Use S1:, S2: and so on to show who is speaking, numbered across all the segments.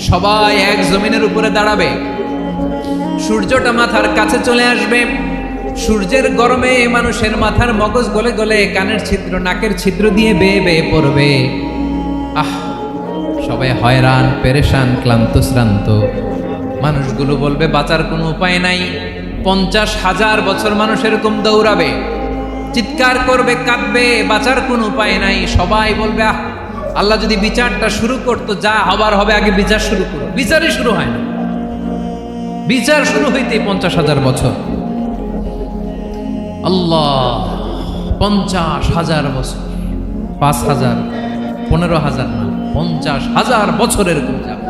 S1: সবাই এক জমিনের উপরে দাঁড়াবে, সূর্যটা মাথার কাছে চলে আসবে, সূর্যের গরমে মানুষের মাথার মগজ গলে গলে কানের ছিদ্র নাকের ছিদ্র দিয়ে বেয়ে বেয়ে পড়বে। সবাই হয়রান, পেরেশান, ক্লান্ত শ্রান্ত। মানুষগুলো বলবে বাঁচার কোনো উপায় নাই। 50,000 বছর মানুষ এরকম দৌড়াবে, চিৎকার করবে, কাঁদবে, বাঁচার কোনো উপায় নাই। সবাই বলবে আল্লাহ যদি বিচারটা শুরু করতো, যা হবার হবে, আগে বিচার শুরু করো। বিচারই শুরু হয় না, বিচার শুরু হইতে 50,000 বছর। আল্লাহ, 50,000 বছর, 5,000, 15,000 না, 50,000 বছর এরকম যাবে।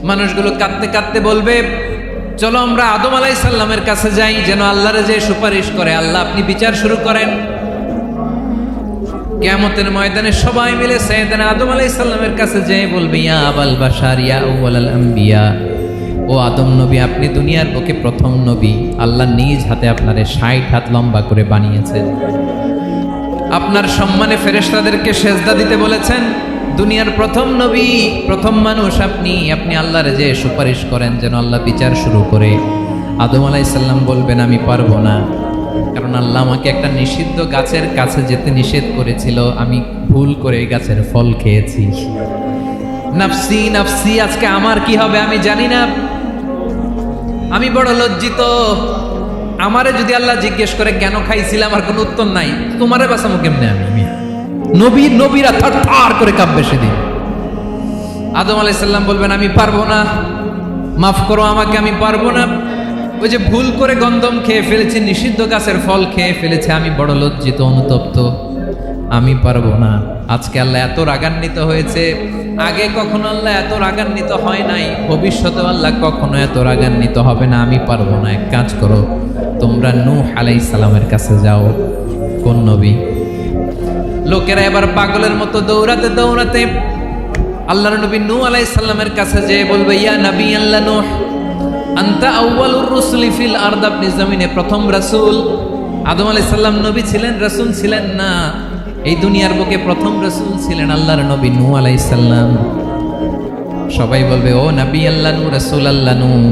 S1: মানুষগুলো কাঁদতে কাঁদতে বলবে চলো আমরা আদম আলাইহিস সালামের কাছে যাই, যেন আল্লাহরে যে সুপারিশ করে, আল্লাহ আপনি বিচার শুরু করেন। কিয়ামতের ময়দানে সবাই মিলে সাইয়েদনা আদম আলাইহিস সালামের কাছে যেয়ে বলবে ইয়া আবাল বাশার ইয়া আউয়ালাল আম্বিয়া, ও আদম নবী, আপনি দুনিয়ার বুকে প্রথম নবী। আল্লাহ নিজ হাতে আপনারে 60 হাত লম্বা করে বানিয়েছেন, আপনার সম্মানে ফেরেশতাদেরকে সেজদা দিতে বলেছেন। দুনিয়ার প্রথম নবী, প্রথম মানুষ আপনি। আপনি আল্লাহরে যে সুপারিশ করেন যেন আল্লাহ বিচার শুরু করে। আদম আলাইহিস সালাম বলবেন আমি পারবো না, কারণ আল্লাহ আমাকে একটা নিষিদ্ধ গাছের কাছে যেতে নিষেধ করেছিল, আমি ভুল করে এই গাছের ফল খেয়েছি। নাফসি নাফসি, আজকে আমার কি হবে আমি জানি না, আমি বড় লজ্জিত। আমারে যদি আল্লাহ জিজ্ঞেস করে কেন খাইছিলাম, আমার কোনো উত্তর নাই। তোমারে বাঁচাবো কেমনে আমি? নবীরা থার করে কাঁপবে সেদিন। আদম আলাইহিস সালাম বলবেন আমি পারবো না, মাফ করো আমাকে, আমি পারবো না। ওই যে ভুল করে গন্ধম খেয়ে ফেলেছি, নিষিদ্ধ গাছের ফল খেয়ে ফেলেছে, আমি বড় লজ্জিত, অনুতপ্ত, আমি পারবো না। আজকে আল্লাহ এত রাগান্বিত হয়েছে, আগে কখনো আল্লাহ এত রাগান্বিত হয় নাই, ভবিষ্যতে আল্লাহ কখনো এত রাগান্বিত হবে না। আমি পারবো না। এক কাজ করো, তোমরা নূহ আলাইহিস সালামের কাছে যাও। কোন নবী? লোকেরা এবার পাগলের মতো দৌড়াতে দৌড়াতে আল্লাহর নবী নূহ আলাইহিস সালামের কাছে যেয়ে বলবে ইয়া নবী আল্লাহ নূহ, আনতা আউয়ালুর রুসুলি ফিল আরদ, আপনি জমিনে প্রথম রাসূল। আদম আলাইহিস সালাম নবী ছিলেন, রাসূল ছিলেন না। এই দুনিয়ার বুকে প্রথম রাসূল ছিলেন আল্লাহর নবী নূহ আলাইহিস সালাম। সবাই বলবে ও নবী আল্লাহ নূহ, রাসূল আল্লাহ নূহ,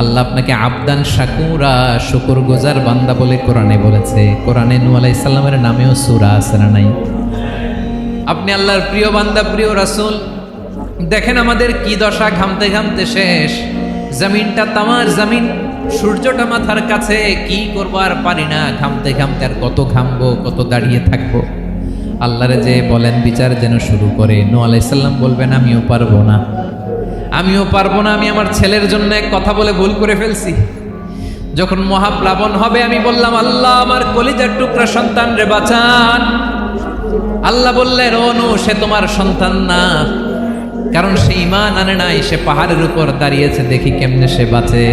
S1: আল্লাহ আপনাকে আবদান শাকুরা, শুকরগুজার বান্দা বলে কোরআনে বলেছে। কোরআনে নূহ আলাইহিস সালামের নামেও সূরা আছে না নাই? আপনি আল্লাহর প্রিয় বান্দা, প্রিয় রাসূল। দেখেন আমাদের কি দশা, ঘামতে ঘামতে শেষ। জমিনটা তামার জমিন, সূর্যটা মাথার কাছে, কি করবো আর পারি না, ঘামতে ঘামতে আর কত ঘামবো, কত দাঁড়িয়ে থাকবো। আল্লাহরে যে বলেন বিচার যেন শুরু করে। নূহ আলাইহিস সালাম বলবেন আমিও পারবো না, আমিও পারবো না। আমি আমার ছেলের জন্য এক কথা বলে ভুল করে ফেলছি। যখন মহাপ্লাবন হবে আমি বললাম আল্লাহ আমার কলিজার টুকরা সন্তান রে বাঁচান। আল্লাহ বললেন ও নূহ, সে তোমার সন্তান না, কারণ সে ঈমান আনে নাই, সে পাহাড়ের উপর দাঁড়িয়েছে, দেখি কেমনে সে বাঁচে।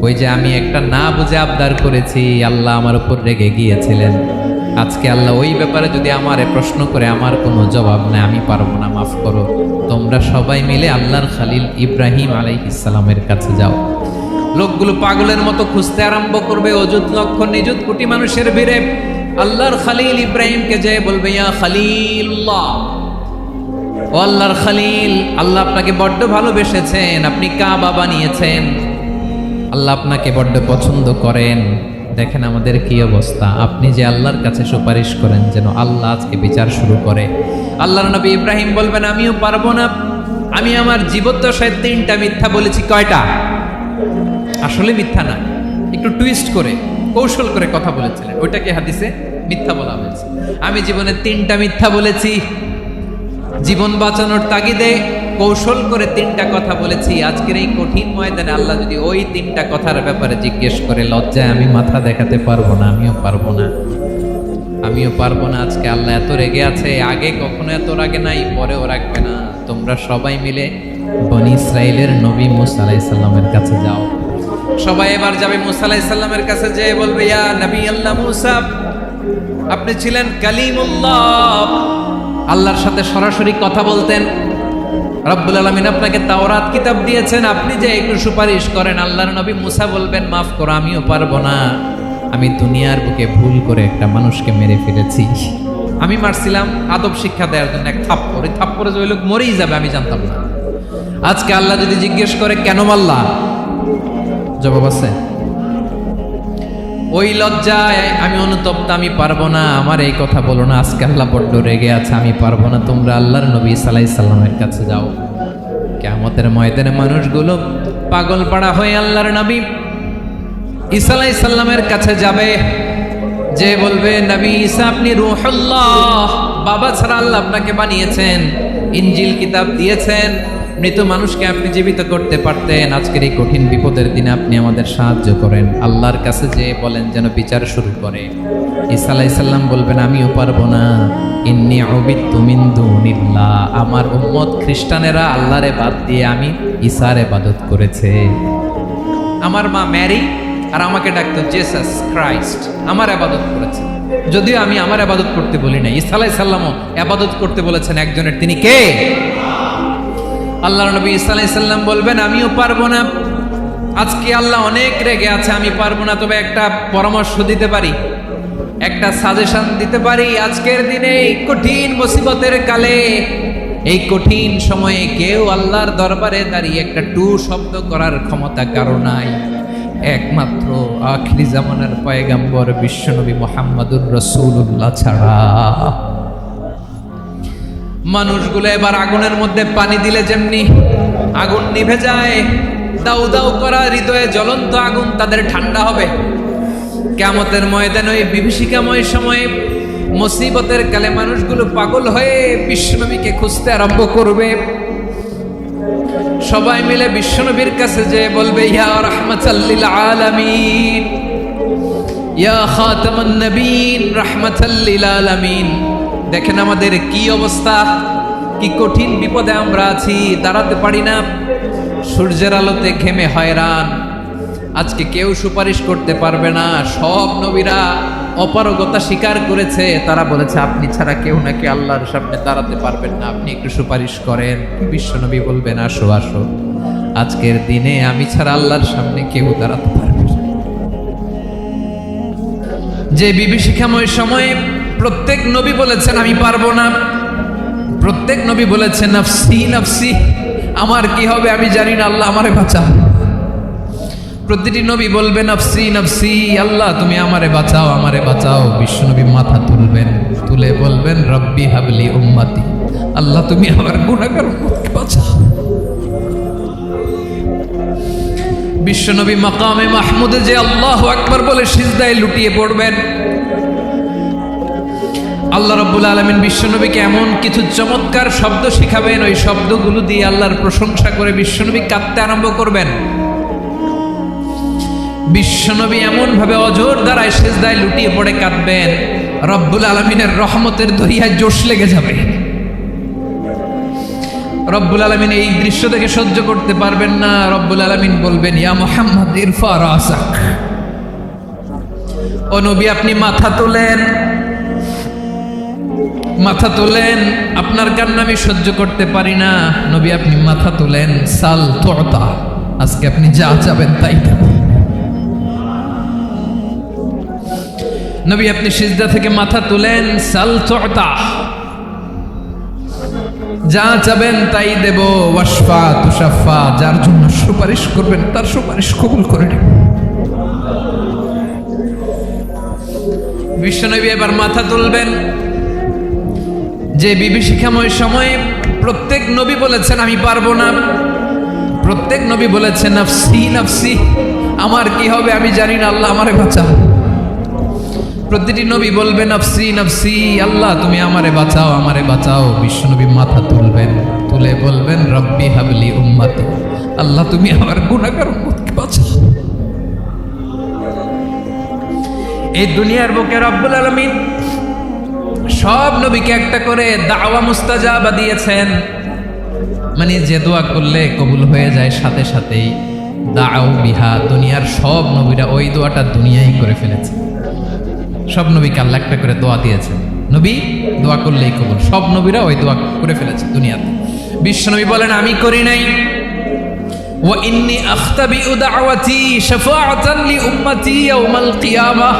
S1: ওই যে আমি একটা না বুঝে আবদার করেছি, আল্লাহ আমার উপর রেগে গিয়েছিলেন। আজকে আল্লাহ ওই ব্যাপারে যদি আমারে প্রশ্ন করে, আমার কোনো জবাব নাই, আমি পারবো না, মাফ করো। তোমরা সবাই মিলে আল্লাহর খালিল ইব্রাহিম আলাইহিস সালামের কাছে যাও। লোকগুলো পাগলের মতো খুঁজতে আরম্ভ করবে, অযুত লক্ষ নিযুত কোটি মানুষের ভিড়ে আল্লাহর খালিল ইব্রাহিমকে যেয়ে বলবে ইয়া খালিলুল্লাহ, ও আল্লাহর খালিল, আল্লাহ আপনাকে বড্ড ভালোবেসেছেন, আপনি কাবা বানিয়েছেন, আল্লাহ আপনাকে বড্ড পছন্দ করেন। দেখেন আমাদের কি অবস্থা। আপনি যে আল্লাহর কাছে সুপারিশ করেন যেন আল্লাহ আজকে বিচার শুরু করে। আল্লাহর নবী ইব্রাহিম বলবেন আমিও পারবো না, আমি আমার জীবদ্দশায় 3টা মিথ্যা বলেছি। কয়টা? আসলে মিথ্যা না, একটু টুইস্ট করে, কৌশল করে কথা বলেছিলেন, ওইটাকে হাদিসে মিথ্যা বলা হয়েছে। আমি জীবনে 3টা মিথ্যা বলেছি, জীবন বাঁচানোর তাগিদে কৌশল করে 3টা কথা বলেছি। আজকের এই কঠিন ময়দানে আল্লাহ যদি ওই 3টা কথার ব্যাপারে জিজ্ঞেস করে, লজ্জায় আমি মাথা দেখাতে পারবো না, আমিও পারবো না, আমিও পারবো না। আজকে আল্লাহ এত রেগে আছে, আগে কখনো এত রাগে নাই, পরেও রাখবে না। তোমরা সবাই মিলে বনি ইসরাইলের নবী মূসা আলাইহিস সালামের কাছে যাও। সবাই এবার যাবে মূসা আলাইহিস সালামের কাছে, যেয়ে বলবে ইয়া নবী আল্লাহ মূসা, আপনি ছিলেন কালিমুল্লাহ, আল্লাহর সাথে সরাসরি কথা বলতেন। রব্বুল আলামিন আপনাকে তাওরাত কিতাব দিয়েছেন, আপনি যে একটু সুপারিশ করেন। আল্লাহর নবী মূসা বলবেন মাফ করো, আমিও পারবো না, আমি দুনিয়ার বুকে ভুল করে একটা মানুষকে মেরে ফেলেছি। আমি মারছিলাম আদব শিক্ষা দেওয়ার জন্য এক থাপ্পড়, ওই থাপ্পড়ে যে ওই লোক মরেই যাবে আমি জানতাম না। আজকে আল্লাহ যদি জিজ্ঞেস করে কেন মারলা, জবাব আছে? ওই লজ্জায় আমি অনুতপ্ত, আমি পারবো না, আমার এই কথা বলো না, আজকে আল্লাহ বড্ড রেগে আছে, আমি পারবো না, তোমরা আল্লাহর নবী ঈসা আলাইহিস সালামের কাছে যাও। কিয়ামতের ময়দানে মানুষগুলো পাগল পাড়া হয়ে আল্লাহর নবী ঈসা আলাইহিস সালামের কাছে যাবে, যে বলবে নবী ঈসা আপনি রূহুল্লাহ, বাবা ছাড়া আল্লাহ আপনাকে বানিয়েছেন, ইনজিল কিতাব দিয়েছেন, মৃত মানুষকে আপনি জীবিত করতে পারতেন, আজকের এই কঠিন বিপদের দিনে আপনি আমাদের সাহায্য করেন। আল্লাহর কাছে যে বলেন যেন বিচার শুরু করে। ঈসা আলাইহিস সালাম বলবেন আমিও পারবো না, ইন্নী উবিদতু মিন দুনিল্লাহ, আমার উম্মত খ্রিস্টানেরা আল্লাহরে বাদ দিয়ে আমি ঈসার ইবাদত করেছে। আমার মা ম্যারি আর আমাকে ডাকতো জেসাস ক্রাইস্ট, আমার ইবাদত করেছে, যদিও আমি আমার ইবাদত করতে বলি না। ঈসা আলাইহিস সালামও ইবাদত করতে বলেছেন একজনের, তিনি কে? আল্লাহর নবী ঈসা আলাইহিস সালাম বলবেন আমিও পারবো না, আজকে আল্লাহ অনেক রেগে আছে, আমি পারবো না, তবে একটা পরামর্শ দিতে পারি, একটা সাজেশন দিতে পারি। আজকের দিনে এই কঠিন মুসিবতের কালে, এই কঠিন সময়ে কেউ আল্লাহর দরবারে দাঁড়িয়ে একটা টু শব্দ করার ক্ষমতা কারো নাই, একমাত্র আখিরি জামানার পয়গম্বর বিশ্বনবী মুহাম্মদুর রাসূলুল্লাহ ছাড়া। মানুষগুলো এবার আগুনের মধ্যে পানি দিলে যেমনি আগুন নিভে যায়, দাউ দাউ করা হৃদয়ে জ্বলন্ত আগুন তাদের ঠান্ডা হবে। কিয়ামতের ময়দানে ওই বিভীষিকাময় সময়ে মুসিবতের কালে মানুষগুলো পাগল হয়ে বিশ্বনবীকে খুঁজতে আরম্ভ করবে। সবাই মিলে বিশ্বনবীর কাছে যে বলবে ইয়া রাহমাতাল লিল আলামিন, ইয়া খাতামান নবীন, রাহমাতাল লিল আলামিন। দেখেন আমাদের কি অবস্থা, কি কঠিন বিপদে আমরা আছি, দাঁড়াতে পারি না, সূর্যের আলোতে ঘেমে হয়রান। আজকে কেউ সুপারিশ করতে পারবে না, সব নবীরা অপারগতা স্বীকার করেছে, তারা বলেছে আপনি ছাড়া কেউ নাকি আল্লাহর সামনে দাঁড়াতে পারবেন না, আপনি একটু সুপারিশ করেন। বিশ্বনবী বলবেন আসো আসো, আজকের দিনে আমি ছাড়া আল্লাহর সামনে কেউ দাঁড়াতে পারবে না। যে বিভীষিকাময় সময়ে প্রত্যেক নবী বলেছেন আমি পারবো না, প্রত্যেক নবী বলেছেন নাফসি নাফসি, আমার কি হবে আমি জানি না, আল্লাহ আমারে বাঁচাও। প্রতিটি নবী বলবে নাফসি নাফসি, আল্লাহ তুমি আমারে বাঁচাও আমারে বাঁচাও। বিশ্বনবী মাথা তুলবেন, তুলে বলবেন রব্বি হাবলি উম্মতি, আল্লাহ তুমি আমার গুনাহগার উম্মতকে বাঁচাও। বিশ্বনবী মাকামে মাহমুদে যে আল্লাহু আকবার বলে সিজদায় লুটিয়ে পড়বেন। আল্লাহ রাব্বুল আলামিন বিশ্বনবীকে এমন কিছু চমৎকার শব্দ শিখাবেন, ওই শব্দগুলো দিয়ে আল্লাহর প্রশংসা করে বিশ্বনবী কাঁদতে আরম্ভ করবেন। বিশ্বনবী এমন ভাবে অজোর দ্বারায় সিজদায় লুটিয়ে পড়ে কাঁদবেন, রব্বুল আলামিনের রহমতের দরিয়ায় জোশ লেগে যাবে। রব্বুল আলামিন এই দৃশ্য দেখে সহ্য করতে পারবেন না। রব্বুল আলামিন বলবেন ইয়া মুহাম্মদ ইরফা রাসাক, ও নবী আপনি মাথা তোলেন, মাথা তোলেন, আপনার কান্না আমি সহ্য করতে পারি না। নবী আপনি মাথা তোলেন, সাল তুতা, আজকে আপনি যা চাবেন তাই দেবেন। নবী আপনি সিজদা থেকে মাথা তুলেন, সাল তুতা, যা চাবেন তাই দেব। ওয়াশফা তুশাফা, যার জন্য সুপারিশ করবেন তার সুপারিশ কবুল করে নেব। বিশ্বনবী এবার মাথা তুলবেন। যে বিভীষিকাময় সময়ে প্রত্যেক নবী বলেছেন আমি পারবো না, প্রত্যেক নবী বলেছেন নাফসি নাফসি, আমার কি হবে আমি জানি না, আল্লাহ আমারে বাঁচাও। প্রতিটি নবী বলবে নাফসি নাফসি, আল্লাহ তুমি আমারে বাঁচাও আমারে বাঁচাও। বিশ্বনবী মাথা তুলবেন, তুলে বলবেন রব্বি হাবলি উম্মতি, আল্লাহ তুমি আমার গুনাহগার উম্মতকে বাঁচাও। এই দুনিয়ার বুকে রব্বুল আলামিন সব নবীকে একটা করে দাওয়া মুস্তাজাবা দিয়েছেন, মানে যে দোয়া করলে কবুল হয়ে যায় সাথে সাথেই। দাও বিহা, দুনিয়ার সব নবীরা ওই দোয়াটা দুনিয়ায় করে ফেলেছে। সব নবীকে আল্লাহ একটা করে দোয়া দিয়েছেন, নবী দোয়া করলেই কবুল, সব নবীরা ওই দোয়া করে ফেলেছে দুনিয়াতে। বিশ্বনবী বলেন আমি করি নাই। ওয়া ইন্নী আখতাবিউ দাওয়াতি শাফাআতান লি উম্মতি ইয়াউমাল কিয়ামাহ,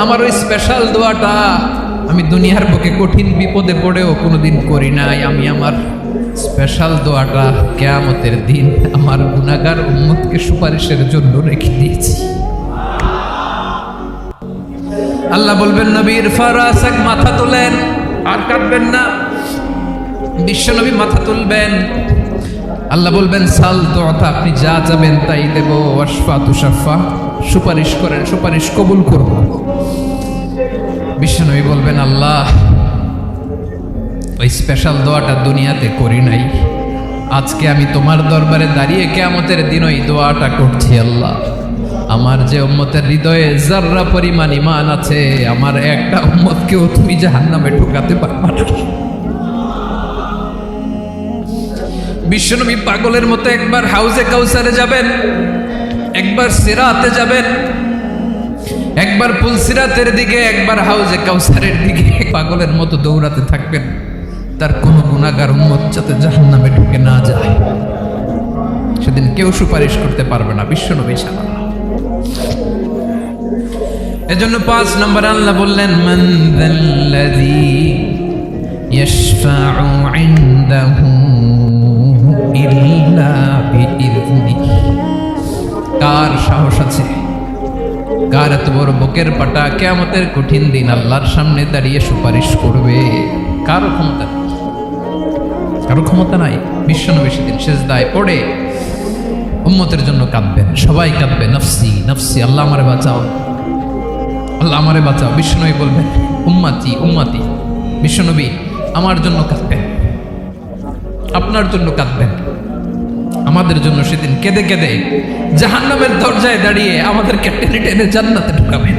S1: আমার ওই স্পেশাল দোয়াটা আমি দুনিয়ার বুকে কঠিন বিপদে পড়েও কোনোদিন করি নাই। আমি আমার স্পেশাল দোয়াটা কিয়ামতের দিন আমার গুনাহগার উম্মতকে সুপারিশের জন্য রেখে দিয়েছি। আল্লাহ বলবেন নবীর ফারাসাক, মাথা তোলেন, আর কাটবেন না। বিশ্বনবী মাথা তুলবেন, আল্লাহ বলবেন সাল তোতা, আপনি যা চাবেন তাই দেব। ওয়াশফা তুশাফা, সুপারিশ করেন, সুপারিশ কবুল করব। বিশ্বনবী বলবেন আল্লাহ, ওই স্পেশাল দোয়াটা দুনিয়াতে করি নাই, আজকে আমি তোমার দরবারে দাঁড়িয়ে কিয়ামতের দিন ওই দোয়াটা করছি। আল্লাহ, আমার যে উম্মতের হৃদয়ে যাররা পরিমাণ ঈমান আছে, আমার একটা উম্মতকেও তুমি জাহান্নামে ঢোকাতে পারবা না। বিশ্বনবী পাগলের মতো একবার হাউজে কাউসারে যাবেন, একবার সিরাতে যাবেন, একবার পুলসিরাতের দিকে, একবার হাউজে কাউসারের দিকে পাগলের মতো দৌড়াতে থাকবেন, তার কোনো গুনাহগার উম্মত যাতে জাহান্নামে ঢুকে না যায়। সেদিন কেউ সুপারিশ করতে পারবে না বিশ্বনবী ছাড়া। এজন্য 5 নম্বর আল্লাহ বললেন মান যাল্লাযী ইয়াশফাউ ইনদাহু ইল্লা বিইযনিহি। কার সাহস আছে, কার এত বড় বুকের পাটা কিয়ামতের কঠিন দিন আল্লাহর সামনে দাঁড়িয়ে সুপারিশ করবে? কারো ক্ষমতা, কারো ক্ষমতা নাই। বিশ্বনবী সেদিন সিজদায় পড়ে উম্মতের জন্য কাঁদবেন, সবাই কাঁদবে, নফসি নফসি, আল্লাহ আমারে বাঁচাও, আল্লাহ আমারে বাঁচাও। বিশ্বনবী বলবেন উম্মতি উম্মতি। বিশ্বনবী আমার জন্য কাঁদবেন, আপনার জন্য কাঁদবেন, আমাদের জন্য সেদিন কেঁদে কেঁদে জাহান্নামের দরজায় দাঁড়িয়ে আমাদেরকে টেনে টেনে জান্নাতে ঢুকাবেন।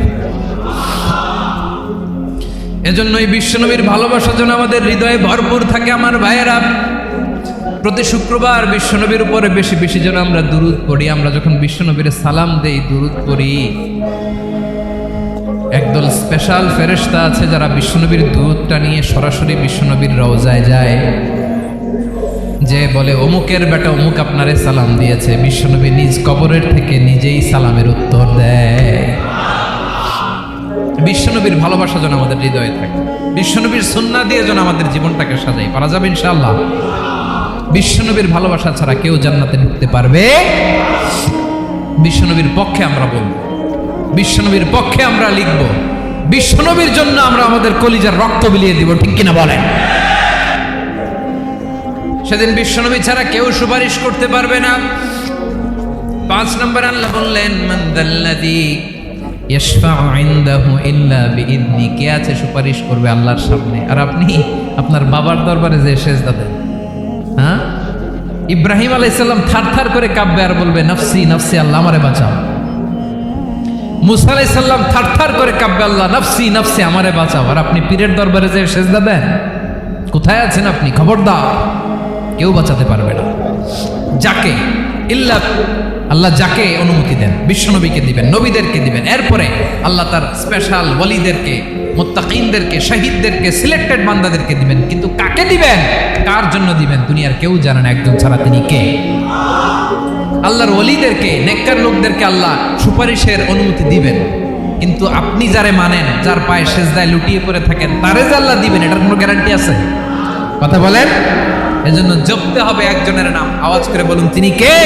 S1: এজন্যই বিশ্বনবীর ভালোবাসা যেন আমাদের হৃদয়ে ভরপুর থাকে। আমার ভাইয়েরা, প্রতি শুক্রবার বিশ্বনবীর উপরে বেশি বেশি যেন আমরা দুরূদ পড়ি। আমরা যখন বিশ্বনবীর সালাম দেই, দুরূদ পড়ি, একদল স্পেশাল ফেরেশতা আছে যারা বিশ্বনবীর দুরূদটা নিয়ে সরাসরি বিশ্বনবীর রওজায় যায়, যে বলে অমুকের বেটা অমুক আপনারে সালাম দিয়েছে। বিশ্বনবী নিজ কবরের থেকে নিজেই সালামের উত্তর দেয়। বিশ্বনবীর ভালোবাসা যেন আমাদের হৃদয়ে থাকে, বিশ্বনবীর সুন্নাহ দিয়ে যেন আমাদের জীবনটাকে সাজাই। পারা যাবে ইনশাআল্লাহ। বিশ্বনবীর ভালোবাসা ছাড়া কেউ জান্নাতে ঢুকতে পারবে? বিশ্বনবীর পক্ষে আমরা বলবো, বিশ্বনবীর পক্ষে আমরা লিখব, বিশ্বনবীর জন্য আমরা আমাদের কলিজার রক্ত বিলিয়ে দিব, ঠিক কিনা বলেন? সেদিন বিশ্বনবী ছাড়া কেউ সুপারিশ করতে পারবে না। 5 নম্বর আল্লাহ বললেন মান যাল্লাযী ইয়াশফাউ ইনদাহু ইল্লা বিইযনি। কে আছে সুপারিশ করবে আল্লাহর সামনে? আর আপনি আপনার বাবার দরবারে যে সেজদা দেন, হ্যাঁ, ইব্রাহিম আলাইহিস সালাম থারথার করে কাঁপবে আর বলবে নফসি নফসি, আল্লাহ আমারে বাঁচাও। মুসা আলাইহিস সালাম থারথার করে কাঁপবে, আল্লাহ নফসি নফসি, আমারে বাঁচাও। আর আপনি পীরের দরবারে যে সেজদা দেন, কোথায় আছেন আপনি? খবরদার, কেউ বাঁচাতে পারবে না। যাকে ইল্লা আল্লাহ যাকে অনুমতি দেন, বিশ্বনবীকে দিবেন, নবীদেরকে দিবেন, এরপরে আল্লাহ তার স্পেশাল ওয়ালিদেরকে, মুত্তাকিনদেরকে, শহীদদেরকে, সিলেক্টেড বান্দাদেরকে দিবেন। কিন্তু কাকে দিবেন, কার জন্য দিবেন, দুনিয়ার কেউ জানে না একজন ছাড়া, তিনি কে? আল্লাহর ওয়ালিদেরকে, নেককার লোকদেরকে আল্লাহ সুপারিশের অনুমতি দিবেন। কিন্তু আপনি যারে মানেন, যার পায়ে সেজদায় লুটিয়ে পড়ে থাকেন, তারে যে আল্লাহ দিবেন, এটার কোনো গ্যারান্টি আছে? কথা বলেন। এজন্য জপতে হবে একজনের নাম, আওয়াজ করে বলুন তিনি কে?